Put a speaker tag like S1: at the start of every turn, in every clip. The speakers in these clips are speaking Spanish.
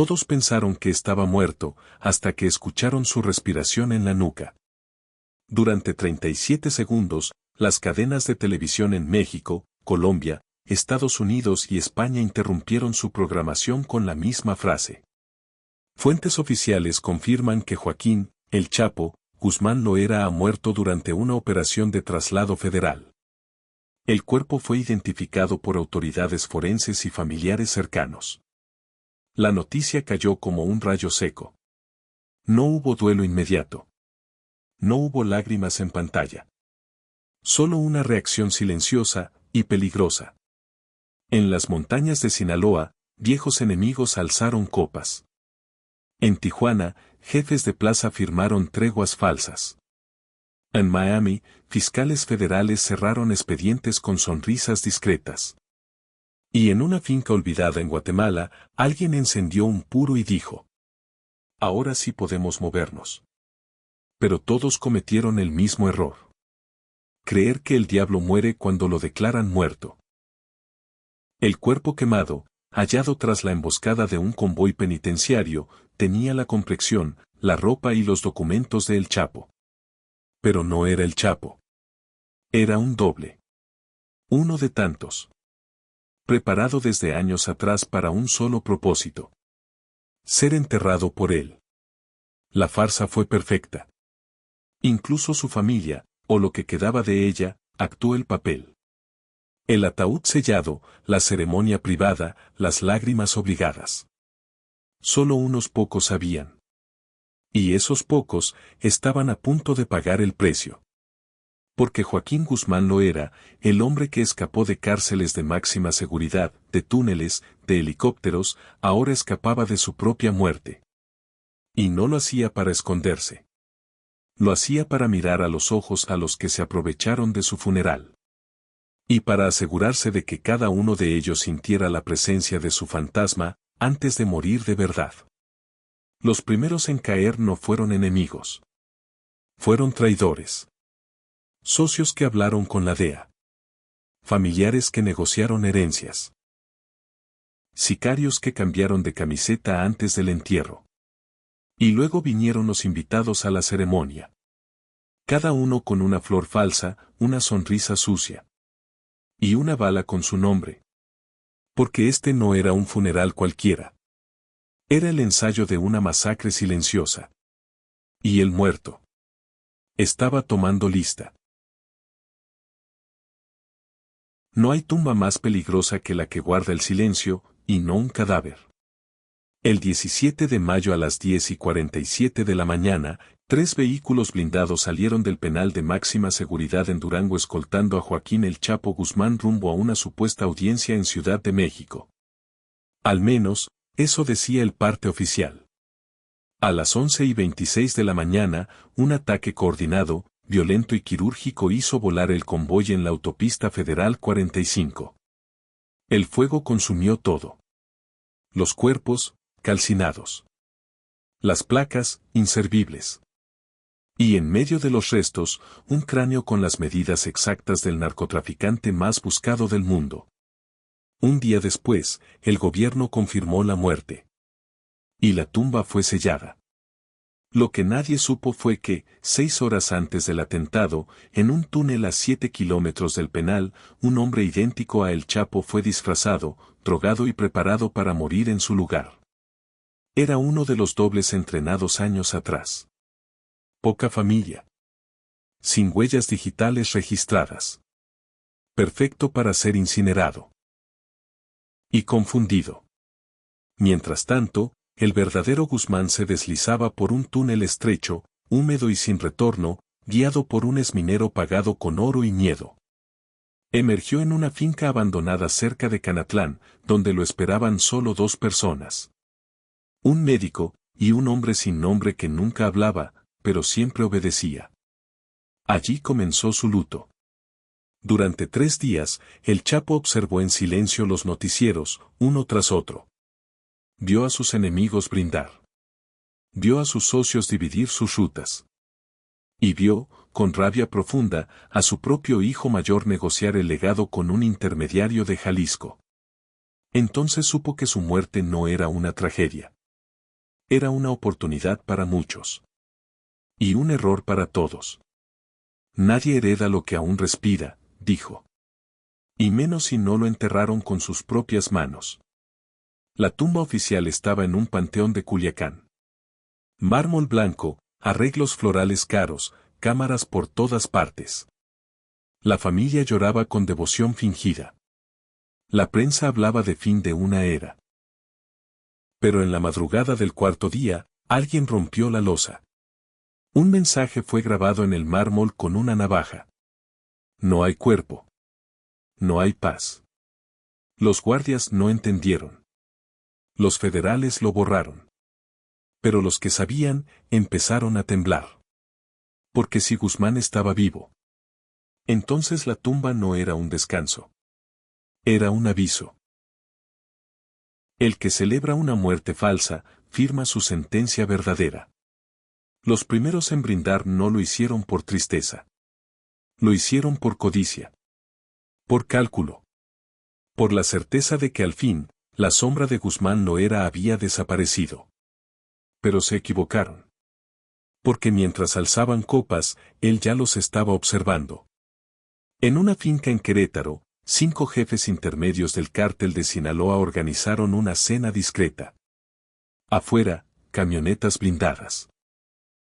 S1: Todos pensaron que estaba muerto, hasta que escucharon su respiración en la nuca. Durante 37 segundos, las cadenas de televisión en México, Colombia, Estados Unidos y España interrumpieron su programación con la misma frase. Fuentes oficiales confirman que Joaquín, el Chapo, Guzmán Loera ha muerto durante una operación de traslado federal. El cuerpo fue identificado por autoridades forenses y familiares cercanos. La noticia cayó como un rayo seco. No hubo duelo inmediato. No hubo lágrimas en pantalla. Solo una reacción silenciosa y peligrosa. En las montañas de Sinaloa, viejos enemigos alzaron copas. En Tijuana, jefes de plaza firmaron treguas falsas. En Miami, fiscales federales cerraron expedientes con sonrisas discretas. Y en una finca olvidada en Guatemala, alguien encendió un puro y dijo: ahora sí podemos movernos. Pero todos cometieron el mismo error. Creer que el diablo muere cuando lo declaran muerto. El cuerpo quemado, hallado tras la emboscada de un convoy penitenciario, tenía la complexión, la ropa y los documentos de El Chapo. Pero no era el Chapo. Era un doble. Uno de tantos. Preparado desde años atrás para un solo propósito: ser enterrado por él. La farsa fue perfecta. Incluso su familia, o lo que quedaba de ella, actuó el papel. El ataúd sellado, la ceremonia privada, las lágrimas obligadas. Solo unos pocos sabían. Y esos pocos estaban a punto de pagar el precio. Porque Joaquín Guzmán Loera, el hombre que escapó de cárceles de máxima seguridad, de túneles, de helicópteros, ahora escapaba de su propia muerte. Y no lo hacía para esconderse. Lo hacía para mirar a los ojos a los que se aprovecharon de su funeral. Y para asegurarse de que cada uno de ellos sintiera la presencia de su fantasma, antes de morir de verdad. Los primeros en caer no fueron enemigos. Fueron traidores. Socios que hablaron con la DEA. Familiares que negociaron herencias. Sicarios que cambiaron de camiseta antes del entierro. Y luego vinieron los invitados a la ceremonia. Cada uno con una flor falsa, una sonrisa sucia. Y una bala con su nombre. Porque este no era un funeral cualquiera. Era el ensayo de una masacre silenciosa. Y el muerto estaba tomando lista. No hay tumba más peligrosa que la que guarda el silencio, y no un cadáver. El 17 de mayo a las 10:47 de la mañana, 3 vehículos blindados salieron del penal de máxima seguridad en Durango escoltando a Joaquín El Chapo Guzmán rumbo a una supuesta audiencia en Ciudad de México. Al menos, eso decía el parte oficial. A las 11:26 de la mañana, un ataque coordinado, violento y quirúrgico hizo volar el convoy en la autopista federal 45. El fuego consumió todo. Los cuerpos, calcinados. Las placas, inservibles. Y en medio de los restos, un cráneo con las medidas exactas del narcotraficante más buscado del mundo. Un día después, el gobierno confirmó la muerte. Y la tumba fue sellada. Lo que nadie supo fue que, 6 horas antes del atentado, en un túnel a 7 kilómetros del penal, un hombre idéntico a El Chapo fue disfrazado, drogado y preparado para morir en su lugar. Era uno de los dobles entrenados años atrás. Poca familia. Sin huellas digitales registradas. Perfecto para ser incinerado. Y confundido. Mientras tanto, el verdadero Guzmán se deslizaba por un túnel estrecho, húmedo y sin retorno, guiado por un esminero pagado con oro y miedo. Emergió en una finca abandonada cerca de Canatlán, donde lo esperaban solo 2 personas. Un médico, y un hombre sin nombre que nunca hablaba, pero siempre obedecía. Allí comenzó su luto. Durante 3 días, el Chapo observó en silencio los noticieros, uno tras otro. Vio a sus enemigos brindar. Vio a sus socios dividir sus rutas. Y vio, con rabia profunda, a su propio hijo mayor negociar el legado con un intermediario de Jalisco. Entonces supo que su muerte no era una tragedia. Era una oportunidad para muchos. Y un error para todos. Nadie hereda lo que aún respira, dijo. Y menos si no lo enterraron con sus propias manos. La tumba oficial estaba en un panteón de Culiacán. Mármol blanco, arreglos florales caros, cámaras por todas partes. La familia lloraba con devoción fingida. La prensa hablaba de fin de una era. Pero en la madrugada del cuarto día, alguien rompió la losa. Un mensaje fue grabado en el mármol con una navaja. No hay cuerpo. No hay paz. Los guardias no entendieron. Los federales lo borraron. Pero los que sabían, empezaron a temblar. Porque si Guzmán estaba vivo, entonces la tumba no era un descanso. Era un aviso. El que celebra una muerte falsa, firma su sentencia verdadera. Los primeros en brindar no lo hicieron por tristeza. Lo hicieron por codicia. Por cálculo. Por la certeza de que al fin, la sombra de Guzmán había desaparecido. Pero se equivocaron. Porque mientras alzaban copas, él ya los estaba observando. En una finca en Querétaro, 5 jefes intermedios del cártel de Sinaloa organizaron una cena discreta. Afuera, camionetas blindadas.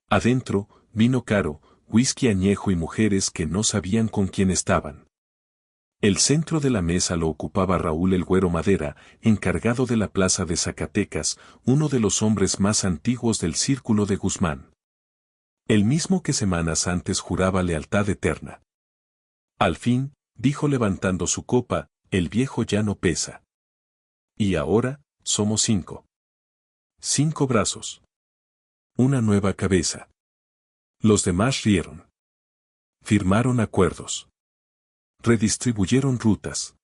S1: Adentro, vino caro, whisky añejo y mujeres que no sabían con quién estaban. El centro de la mesa lo ocupaba Raúl el Güero Madera, encargado de la plaza de Zacatecas, uno de los hombres más antiguos del círculo de Guzmán. El mismo que semanas antes juraba lealtad eterna. Al fin, dijo levantando su copa, el viejo ya no pesa. Y ahora, somos 5. 5 brazos. Una nueva cabeza. Los demás rieron. Firmaron acuerdos. Redistribuyeron rutas.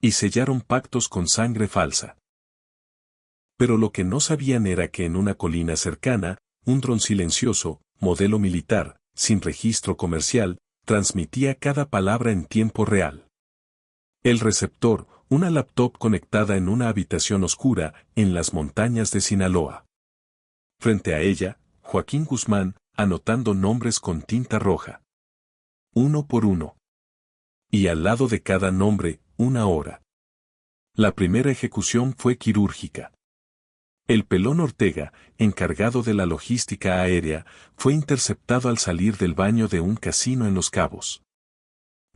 S1: Y sellaron pactos con sangre falsa. Pero lo que no sabían era que en una colina cercana, un dron silencioso, modelo militar, sin registro comercial, transmitía cada palabra en tiempo real. El receptor, una laptop conectada en una habitación oscura, en las montañas de Sinaloa. Frente a ella, Joaquín Guzmán, anotando nombres con tinta roja. Uno por uno. Y al lado de cada nombre, una hora. La primera ejecución fue quirúrgica. El Pelón Ortega, encargado de la logística aérea, fue interceptado al salir del baño de un casino en Los Cabos.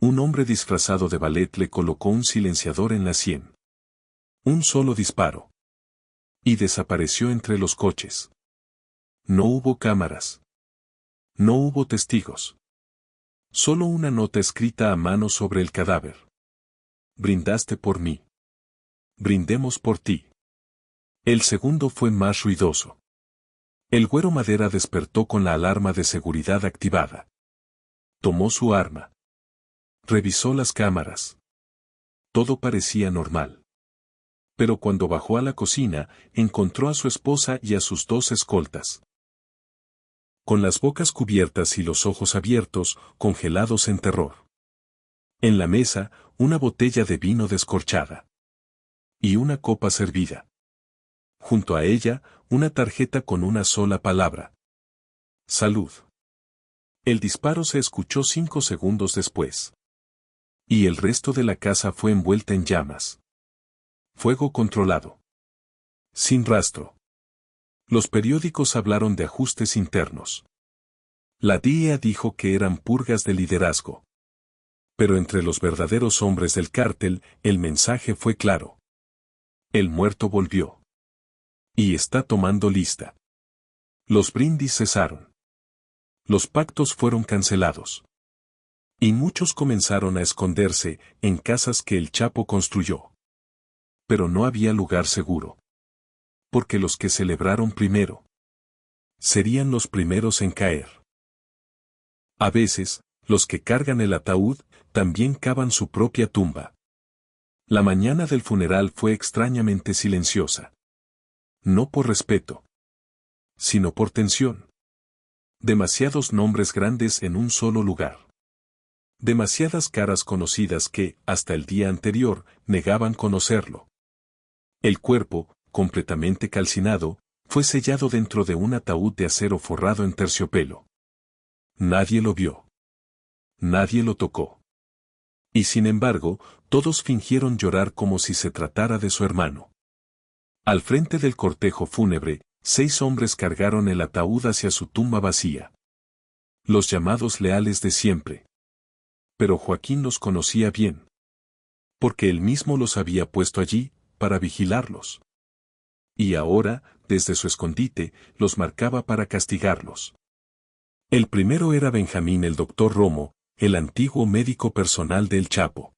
S1: Un hombre disfrazado de ballet le colocó un silenciador en la sien. Un solo disparo. Y desapareció entre los coches. No hubo cámaras. No hubo testigos. Solo una nota escrita a mano sobre el cadáver. Brindaste por mí. Brindemos por ti. El segundo fue más ruidoso. El Güero Madera despertó con la alarma de seguridad activada. Tomó su arma. Revisó las cámaras. Todo parecía normal. Pero cuando bajó a la cocina, encontró a su esposa y a sus 2 escoltas. Con las bocas cubiertas y los ojos abiertos, congelados en terror. En la mesa, una botella de vino descorchada. Y una copa servida. Junto a ella, una tarjeta con una sola palabra. Salud. El disparo se escuchó 5 segundos después. Y el resto de la casa fue envuelta en llamas. Fuego controlado. Sin rastro. Los periódicos hablaron de ajustes internos. La DEA dijo que eran purgas de liderazgo. Pero entre los verdaderos hombres del cártel, el mensaje fue claro. El muerto volvió. Y está tomando lista. Los brindis cesaron. Los pactos fueron cancelados. Y muchos comenzaron a esconderse en casas que el Chapo construyó. Pero no había lugar seguro. Porque los que celebraron primero serían los primeros en caer. A veces, los que cargan el ataúd también cavan su propia tumba. La mañana del funeral fue extrañamente silenciosa. No por respeto, sino por tensión. Demasiados nombres grandes en un solo lugar. Demasiadas caras conocidas que, hasta el día anterior, negaban conocerlo. El cuerpo, completamente calcinado, Fue sellado dentro de un ataúd de acero forrado en terciopelo. Nadie lo vio. Nadie lo tocó. Y sin embargo, todos fingieron llorar como si se tratara de su hermano. Al frente del cortejo fúnebre, 6 hombres cargaron el ataúd hacia su tumba vacía. Los llamados leales de siempre. Pero Joaquín los conocía bien. Porque él mismo los había puesto allí, para vigilarlos. Y ahora, desde su escondite, los marcaba para castigarlos. El primero era Benjamín el doctor Romo, el antiguo médico personal del Chapo.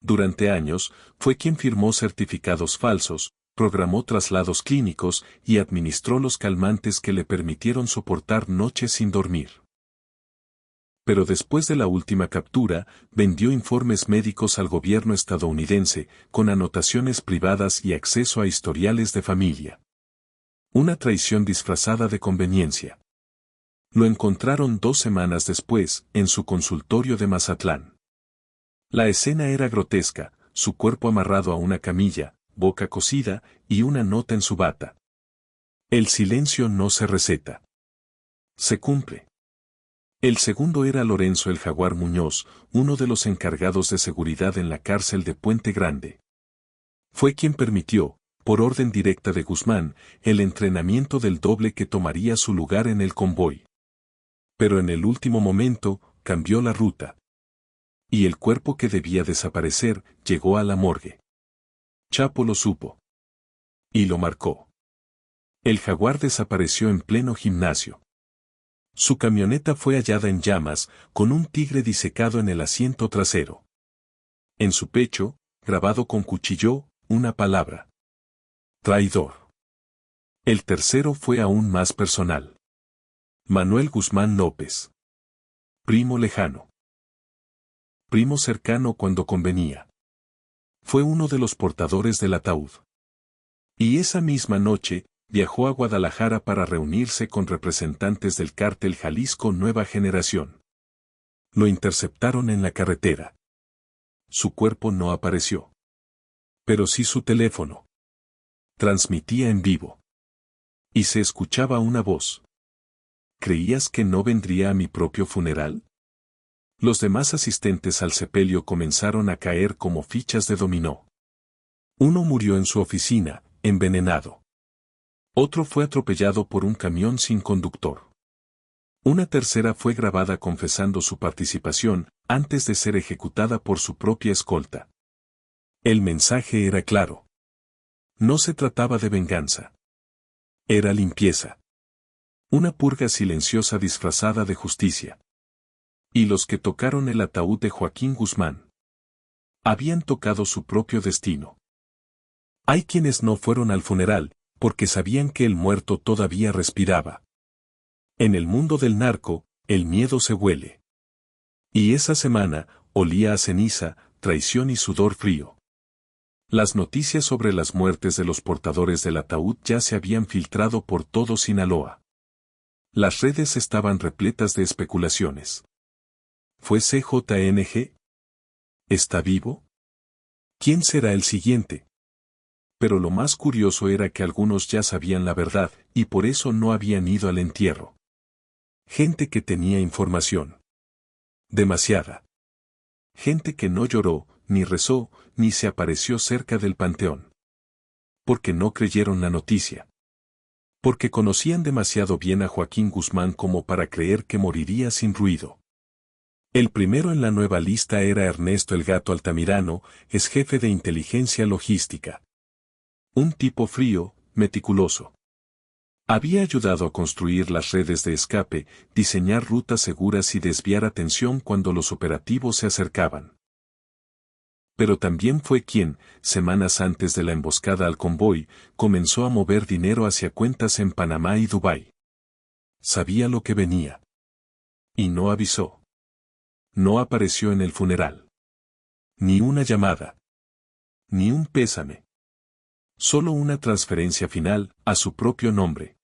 S1: Durante años, fue quien firmó certificados falsos, programó traslados clínicos y administró los calmantes que le permitieron soportar noches sin dormir. Pero después de la última captura, vendió informes médicos al gobierno estadounidense, con anotaciones privadas y acceso a historiales de familia. Una traición disfrazada de conveniencia. Lo encontraron 2 semanas después, en su consultorio de Mazatlán. La escena era grotesca, su cuerpo amarrado a una camilla, boca cosida, y una nota en su bata. El silencio no se receta. Se cumple. El segundo era Lorenzo el Jaguar Muñoz, uno de los encargados de seguridad en la cárcel de Puente Grande. Fue quien permitió, por orden directa de Guzmán, el entrenamiento del doble que tomaría su lugar en el convoy. Pero en el último momento, cambió la ruta. Y el cuerpo que debía desaparecer, llegó a la morgue. Chapo lo supo. Y lo marcó. El Jaguar desapareció en pleno gimnasio. Su camioneta fue hallada en llamas, con un tigre disecado en el asiento trasero. En su pecho, grabado con cuchillo, una palabra. Traidor. El tercero fue aún más personal. Manuel Guzmán López. Primo lejano. Primo cercano cuando convenía. Fue uno de los portadores del ataúd. Y esa misma noche, viajó a Guadalajara para reunirse con representantes del cártel Jalisco Nueva Generación. Lo interceptaron en la carretera. Su cuerpo no apareció. Pero sí su teléfono. Transmitía en vivo. Y se escuchaba una voz. ¿Creías que no vendría a mi propio funeral? Los demás asistentes al sepelio comenzaron a caer como fichas de dominó. Uno murió en su oficina, envenenado. Otro fue atropellado por un camión sin conductor. Una tercera fue grabada confesando su participación, antes de ser ejecutada por su propia escolta. El mensaje era claro. No se trataba de venganza. Era limpieza. Una purga silenciosa disfrazada de justicia. Y los que tocaron el ataúd de Joaquín Guzmán habían tocado su propio destino. Hay quienes no fueron al funeral, porque sabían que el muerto todavía respiraba. En el mundo del narco, el miedo se huele. Y esa semana, olía a ceniza, traición y sudor frío. Las noticias sobre las muertes de los portadores del ataúd ya se habían filtrado por todo Sinaloa. Las redes estaban repletas de especulaciones. ¿Fue CJNG? ¿Está vivo? ¿Quién será el siguiente? Pero lo más curioso era que algunos ya sabían la verdad, y por eso no habían ido al entierro. Gente que tenía información. Demasiada. Gente que no lloró, ni rezó, ni se apareció cerca del panteón. Porque no creyeron la noticia. Porque conocían demasiado bien a Joaquín Guzmán como para creer que moriría sin ruido. El primero en la nueva lista era Ernesto el Gato Altamirano, ex jefe de inteligencia logística. Un tipo frío, meticuloso. Había ayudado a construir las redes de escape, diseñar rutas seguras y desviar atención cuando los operativos se acercaban. Pero también fue quien, semanas antes de la emboscada al convoy, comenzó a mover dinero hacia cuentas en Panamá y Dubái. Sabía lo que venía. Y no avisó. No apareció en el funeral. Ni una llamada. Ni un pésame. Solo una transferencia final, a su propio nombre.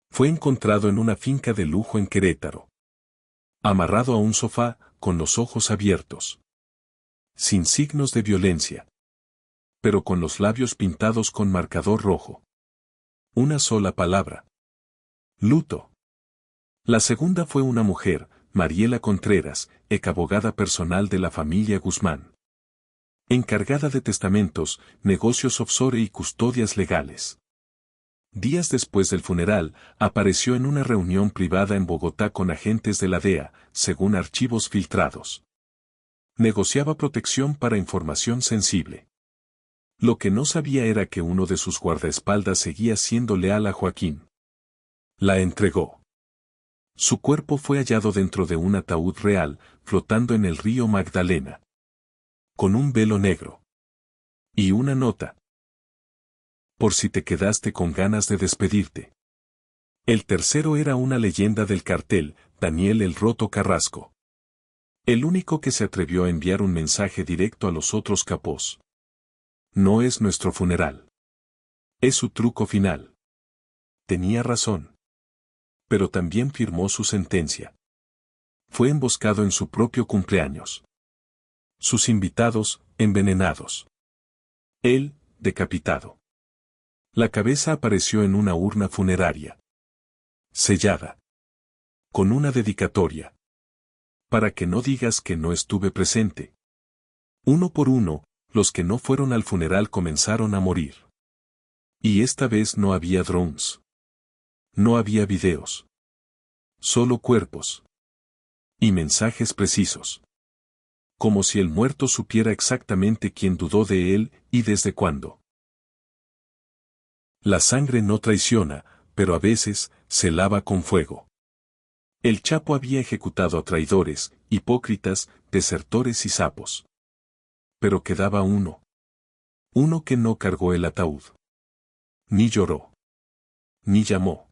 S1: Fue encontrado en una finca de lujo en Querétaro. Amarrado a un sofá, con los ojos abiertos. Sin signos de violencia. Pero con los labios pintados con marcador rojo. Una sola palabra. Luto. La segunda fue una mujer, Mariela Contreras, ex abogada personal de la familia Guzmán. Encargada de testamentos, negocios offshore y custodias legales. Días después del funeral, apareció en una reunión privada en Bogotá con agentes de la DEA, según archivos filtrados. Negociaba protección para información sensible. Lo que no sabía era que uno de sus guardaespaldas seguía siendo leal a Joaquín. La entregó. Su cuerpo fue hallado dentro de un ataúd real, flotando en el río Magdalena. Con un velo negro. Y una nota. Por si te quedaste con ganas de despedirte. El tercero era una leyenda del cartel, Daniel el Roto Carrasco. El único que se atrevió a enviar un mensaje directo a los otros capós. No es nuestro funeral. Es su truco final. Tenía razón. Pero también firmó su sentencia. Fue emboscado en su propio cumpleaños. Sus invitados, envenenados. Él, decapitado. La cabeza apareció en una urna funeraria. Sellada. Con una dedicatoria. Para que no digas que no estuve presente. Uno por uno, los que no fueron al funeral comenzaron a morir. Y esta vez no había drones. No había videos. Solo cuerpos. Y mensajes precisos. Como si el muerto supiera exactamente quién dudó de él y desde cuándo. La sangre no traiciona, pero a veces, se lava con fuego. El Chapo había ejecutado a traidores, hipócritas, desertores y sapos. Pero quedaba uno. Uno que no cargó el ataúd. Ni lloró. Ni llamó.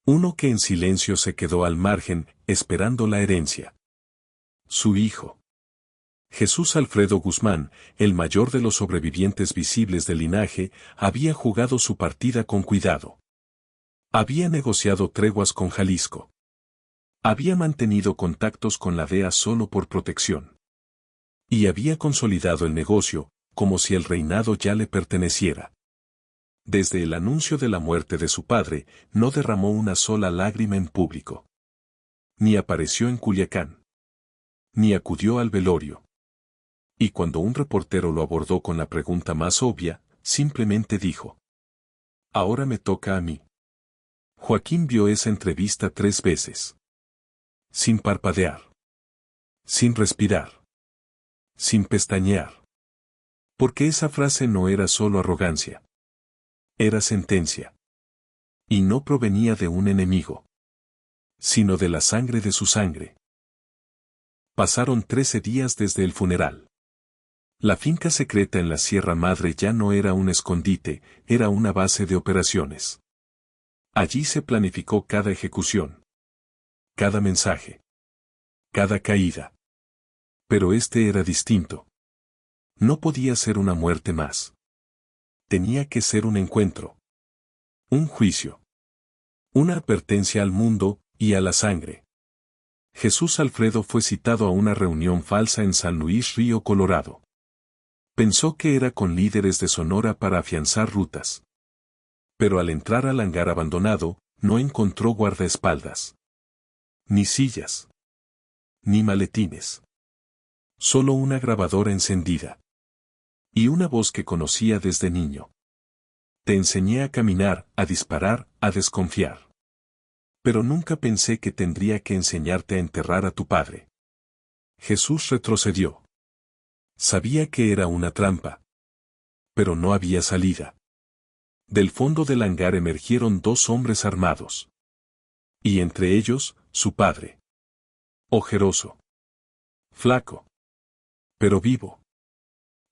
S1: Uno que en silencio se quedó al margen, esperando la herencia. Su hijo. Jesús Alfredo Guzmán, el mayor de los sobrevivientes visibles del linaje, había jugado su partida con cuidado. Había negociado treguas con Jalisco. Había mantenido contactos con la DEA solo por protección. Y había consolidado el negocio, como si el reinado ya le perteneciera. Desde el anuncio de la muerte de su padre, no derramó una sola lágrima en público. Ni apareció en Culiacán. Ni acudió al velorio. Y cuando un reportero lo abordó con la pregunta más obvia, simplemente dijo: ahora me toca a mí. Joaquín vio esa entrevista 3 veces. Sin parpadear. Sin respirar. Sin pestañear. Porque esa frase no era solo arrogancia. Era sentencia. Y no provenía de un enemigo. Sino de la sangre de su sangre. Pasaron 13 días desde el funeral. La finca secreta en la Sierra Madre ya no era un escondite, era una base de operaciones. Allí se planificó cada ejecución. Cada mensaje. Cada caída. Pero este era distinto. No podía ser una muerte más. Tenía que ser un encuentro. Un juicio. Una advertencia al mundo y a la sangre. Jesús Alfredo fue citado a una reunión falsa en San Luis Río Colorado. Pensó que era con líderes de Sonora para afianzar rutas. Pero al entrar al hangar abandonado, no encontró guardaespaldas. Ni sillas. Ni maletines. Solo una grabadora encendida. Y una voz que conocía desde niño. Te enseñé a caminar, a disparar, a desconfiar. Pero nunca pensé que tendría que enseñarte a enterrar a tu padre. Jesús retrocedió. Sabía que era una trampa. Pero no había salida. Del fondo del hangar emergieron 2 hombres armados. Y entre ellos, su padre. Ojeroso. Flaco. Pero vivo.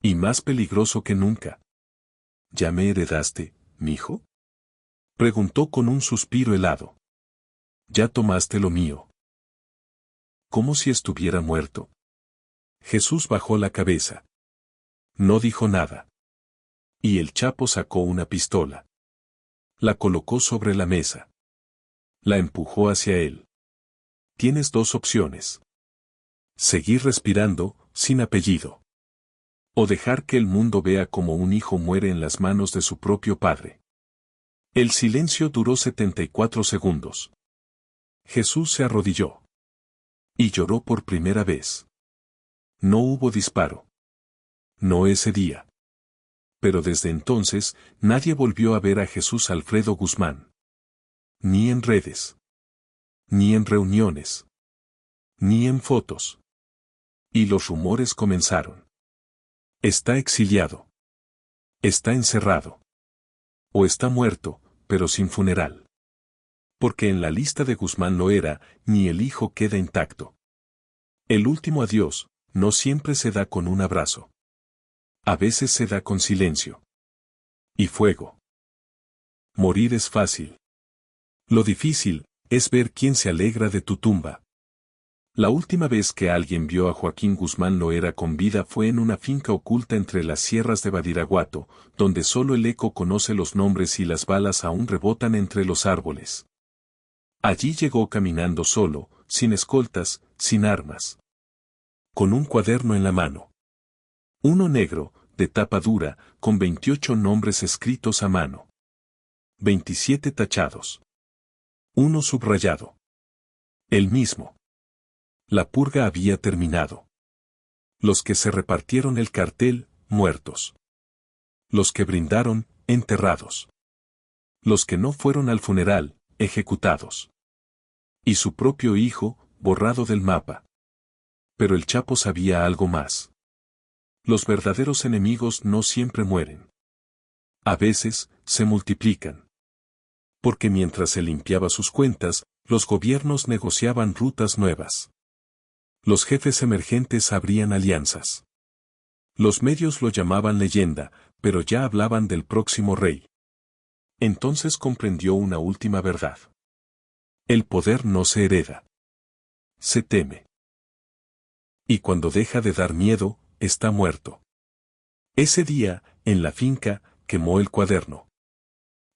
S1: Y más peligroso que nunca. ¿Ya me heredaste, mijo? Preguntó con un suspiro helado. Ya tomaste lo mío. Como si estuviera muerto. Jesús bajó la cabeza. No dijo nada. Y el Chapo sacó una pistola. La colocó sobre la mesa. La empujó hacia él. Tienes 2 opciones. Seguir respirando, sin apellido. O dejar que el mundo vea cómo un hijo muere en las manos de su propio padre. El silencio duró 74 segundos. Jesús se arrodilló. Y lloró por primera vez. No hubo disparo. No ese día. Pero desde entonces, nadie volvió a ver a Jesús Alfredo Guzmán. Ni en redes. Ni en reuniones. Ni en fotos. Y los rumores comenzaron. Está exiliado. Está encerrado. O está muerto, pero sin funeral. Porque en la lista de Guzmán lo era, ni el hijo queda intacto. El último adiós, no siempre se da con un abrazo. A veces se da con silencio. Y fuego. Morir es fácil. Lo difícil, es ver quién se alegra de tu tumba. La última vez que alguien vio a Joaquín Guzmán Loera con vida fue en una finca oculta entre las sierras de Badiraguato, donde solo el eco conoce los nombres y las balas aún rebotan entre los árboles. Allí llegó caminando solo, sin escoltas, sin armas. Con un cuaderno en la mano. Uno negro, de tapa dura, con 28 nombres escritos a mano. 27 tachados. Uno subrayado. El mismo. La purga había terminado. Los que se repartieron el cartel, muertos. Los que brindaron, enterrados. Los que no fueron al funeral, ejecutados. Y su propio hijo, borrado del mapa. Pero el Chapo sabía algo más. Los verdaderos enemigos no siempre mueren. A veces, se multiplican. Porque mientras se limpiaba sus cuentas, los gobiernos negociaban rutas nuevas. Los jefes emergentes abrían alianzas. Los medios lo llamaban leyenda, pero ya hablaban del próximo rey. Entonces comprendió una última verdad. El poder no se hereda. Se teme. Y cuando deja de dar miedo, está muerto. Ese día, en la finca, quemó el cuaderno.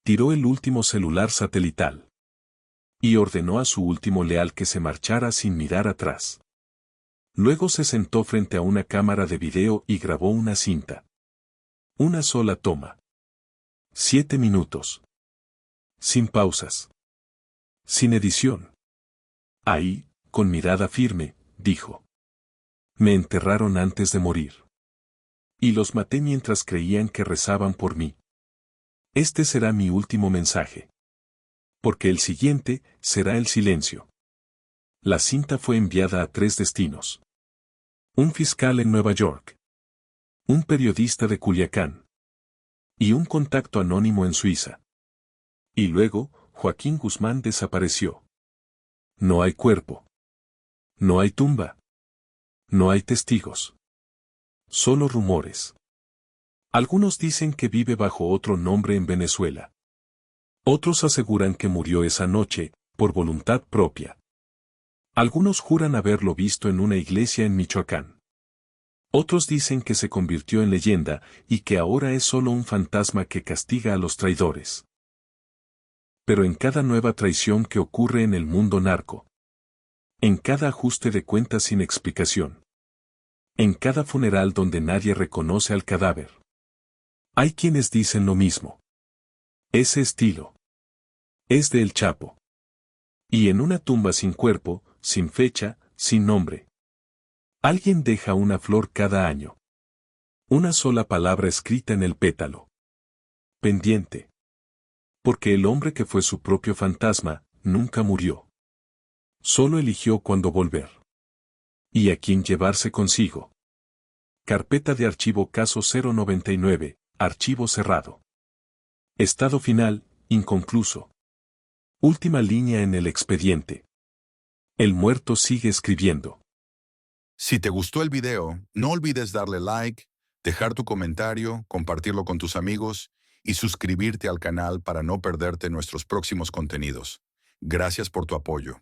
S1: Tiró el último celular satelital. Y ordenó a su último leal que se marchara sin mirar atrás. Luego se sentó frente a una cámara de video y grabó una cinta. Una sola toma. 7 minutos. Sin pausas. Sin edición. Ahí, con mirada firme, dijo. Me enterraron antes de morir. Y los maté mientras creían que rezaban por mí. Este será mi último mensaje. Porque el siguiente, será el silencio. La cinta fue enviada a 3 destinos. Un fiscal en Nueva York. Un periodista de Culiacán. Y un contacto anónimo en Suiza. Y luego, Joaquín Guzmán desapareció. No hay cuerpo. No hay tumba. No hay testigos. Solo rumores. Algunos dicen que vive bajo otro nombre en Venezuela. Otros aseguran que murió esa noche, por voluntad propia. Algunos juran haberlo visto en una iglesia en Michoacán. Otros dicen que se convirtió en leyenda y que ahora es solo un fantasma que castiga a los traidores. Pero en cada nueva traición que ocurre en el mundo narco. En cada ajuste de cuentas sin explicación. En cada funeral donde nadie reconoce al cadáver. Hay quienes dicen lo mismo. Ese estilo. Es de El Chapo. Y en una tumba sin cuerpo, sin fecha, sin nombre. Alguien deja una flor cada año. Una sola palabra escrita en el pétalo. Pendiente. Porque el hombre que fue su propio fantasma, nunca murió. Solo eligió cuándo volver. Y a quién llevarse consigo. Carpeta de archivo caso 099, archivo cerrado. Estado final, inconcluso. Última línea en el expediente. El muerto sigue escribiendo.
S2: Si te gustó el video, no olvides darle like, dejar tu comentario, compartirlo con tus amigos y suscribirte al canal para no perderte nuestros próximos contenidos. Gracias por tu apoyo.